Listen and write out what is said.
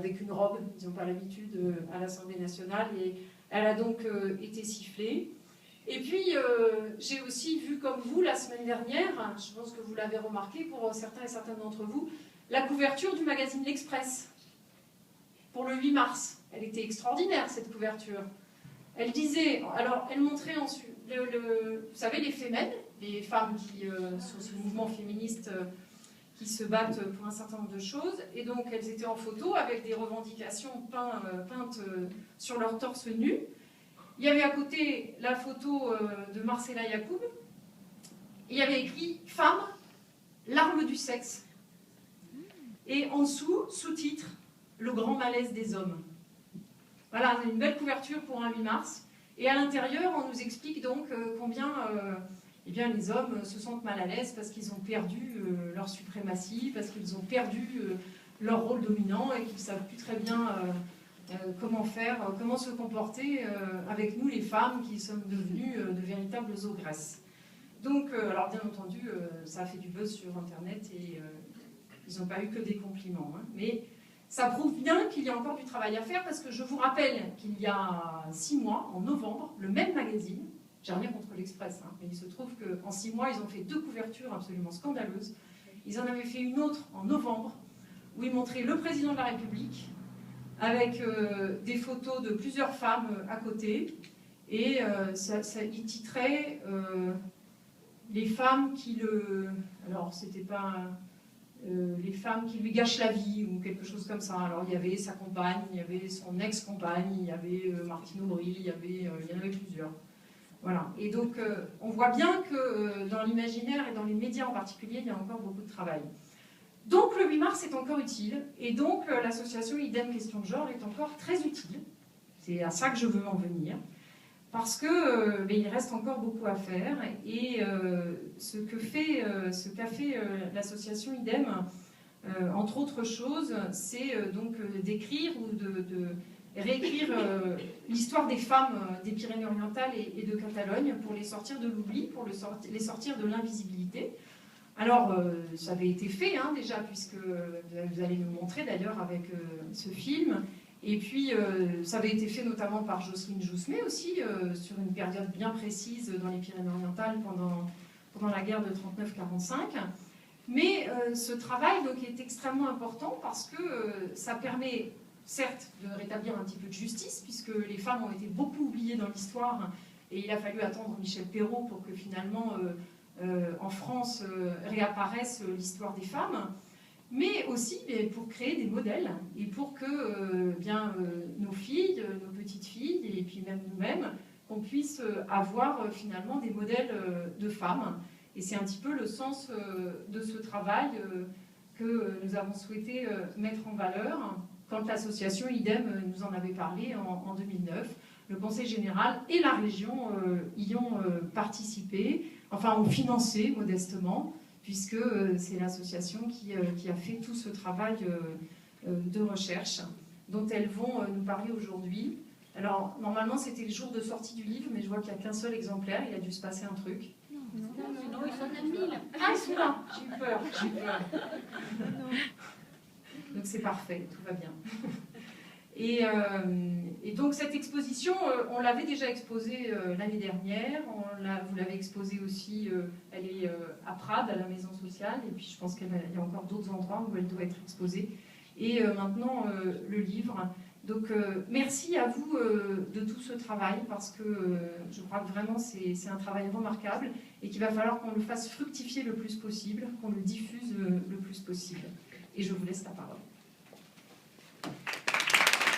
avec une robe, ils n'ont pas l'habitude à l'Assemblée nationale, et elle a donc été sifflée. Et puis, j'ai aussi vu comme vous la semaine dernière, je pense que vous l'avez remarqué pour certains et certaines d'entre vous, la couverture du magazine L'Express pour le 8 mars. Elle était extraordinaire, cette couverture. Elle disait, alors elle montrait ensuite, vous savez, les Femen, les femmes qui sont ce mouvement féministe qui se battent pour un certain nombre de choses, et donc elles étaient en photo avec des revendications peintes sur leur torse nu. Il y avait à côté la photo de Marcella Yacoub, et il y avait écrit « Femme, l'arme du sexe ». Et en dessous, sous-titre « Le grand malaise des hommes ». Voilà, une belle couverture pour un 8 mars. Et à l'intérieur, on nous explique donc combien eh bien, les hommes se sentent mal à l'aise parce qu'ils ont perdu leur suprématie, parce qu'ils ont perdu leur rôle dominant et qu'ils ne savent plus très bien comment faire, comment se comporter avec nous les femmes qui sommes devenues de véritables ogresses. Donc, alors bien entendu, ça a fait du buzz sur Internet et ils n'ont pas eu que des compliments. Hein, mais ça prouve bien qu'il y a encore du travail à faire parce que je vous rappelle qu'il y a 6 mois, en novembre, le même magazine, j'ai rien contre l'Express, hein, mais il se trouve qu'en 6 mois, ils ont fait 2 couvertures absolument scandaleuses. Ils en avaient fait une autre en novembre où ils montraient le président de la République avec des photos de plusieurs femmes à côté et ils titraient les femmes qui le... Alors, c'était pas... les femmes qui lui gâchent la vie ou quelque chose comme ça. Alors il y avait sa compagne, il y avait son ex-compagne, il y avait Martine Aubry, il y en avait plusieurs. Voilà. Et donc on voit bien que dans l'imaginaire et dans les médias en particulier, il y a encore beaucoup de travail. Donc le 8 mars est encore utile et donc l'association Idem Question de Genre est encore très utile. C'est à ça que je veux en venir. Parce que il reste encore beaucoup à faire et ce qu'a fait l'association IDEM, entre autres choses, c'est donc d'écrire ou de réécrire l'histoire des femmes des Pyrénées-Orientales et de Catalogne pour les sortir de l'oubli, pour les sortir de l'invisibilité. Alors, ça avait été fait hein, déjà, puisque vous allez nous montrer d'ailleurs avec ce film. Et puis, ça avait été fait notamment par Jocelyne Joussemet aussi, sur une période bien précise dans les Pyrénées-Orientales pendant la guerre de 39-45. Mais ce travail donc, est extrêmement important parce que ça permet, certes, de rétablir un petit peu de justice, puisque les femmes ont été beaucoup oubliées dans l'histoire, et il a fallu attendre Michel Perrault pour que finalement, en France, réapparaisse l'histoire des femmes. Mais aussi pour créer des modèles et pour que nos filles, nos petites filles et puis même nous-mêmes, qu'on puisse avoir finalement des modèles de femmes. Et c'est un petit peu le sens de ce travail que nous avons souhaité mettre en valeur quand l'association IDEM nous en avait parlé en 2009. Le Conseil général et la région y ont participé, enfin ont financé modestement, puisque c'est l'association qui a fait tout ce travail de recherche dont elles vont nous parler aujourd'hui. Alors, normalement, c'était le jour de sortie du livre, mais je vois qu'il n'y a qu'un seul exemplaire, il a dû se passer un truc. Non, ils sont à 1000. Ah, ils sont là. J'ai eu peur. Donc c'est parfait, tout va bien. Et donc cette exposition, on l'avait déjà exposée l'année dernière, vous l'avez exposée aussi, elle est à Prades, à la Maison Sociale, et puis je pense qu'il y a encore d'autres endroits où elle doit être exposée. Et maintenant, le livre. Donc merci à vous de tout ce travail, parce que je crois que vraiment c'est un travail remarquable, et qu'il va falloir qu'on le fasse fructifier le plus possible, qu'on le diffuse le plus possible. Et je vous laisse la parole.